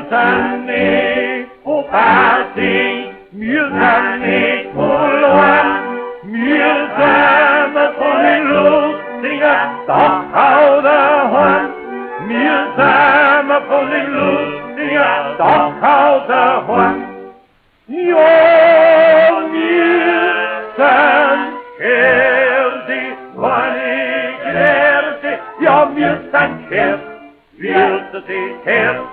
sind nicht vorbei, wir sind nicht verloren, wir sind von den Lustiger, doch hau daheim. Wir sind von den Lustiger, doch hau daheim. Ja, wir sind Kerdi, keine Gerde, ja, wir sind Kerdi, wir sind Kerdi.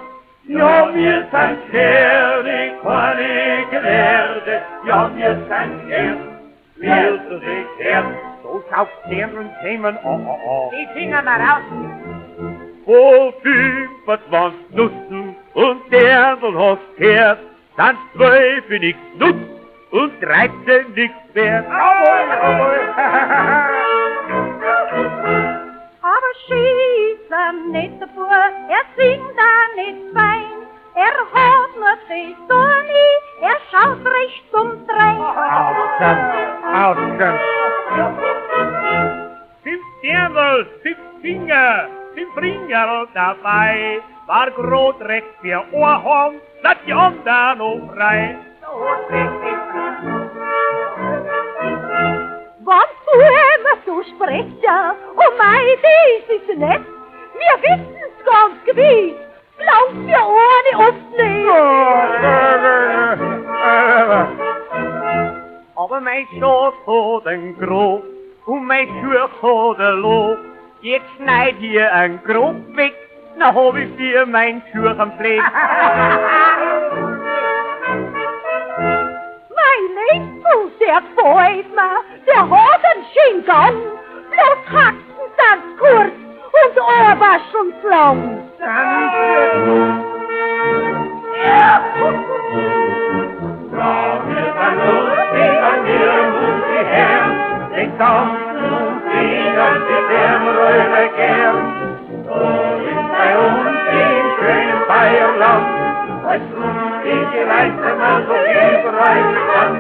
Ja, wir sind Kerdi, keine Gerde, ja, wir sind Kerdi, wir sind Kerdi. So schaut Kerden Themen an. Die Finger mal raus. Wo 25 Nussen und Derndl hast gehört, sind 12 nichts nutz und 13 nichts wert. Aber schießen nicht der Bub, singt da nicht fein. Hat nur die Sonne, schaut recht zum Drein. Ausstand. 5 Derndl, 5 Finger, 5 Ringer dabei. War grot recht für Ohrhorn, das Jonda noch frei. Was du immer so sprichst, ja, oh mei, dies ist nett. Wir wissen's ganz gewiss, glaubst wir ohne uns nicht. Aber mein Schoß hat ein Grob und mein Schuh hat ein Lob. Jetzt schneid hier ein Grob weg, na hab ich dir mein Schuh am Pfleg. Mein Liebfuß, der gefällt mir, der hat einen schönen Gang. Bloß Haxen sind kurz und Ohrwaschen lang. Ja, wir sind lustig und wir lustig her. Den tanzen und singen wir dem Räuber gern. So ist bei uns im schönen Bayerland, als lustige Leute man so überall kann.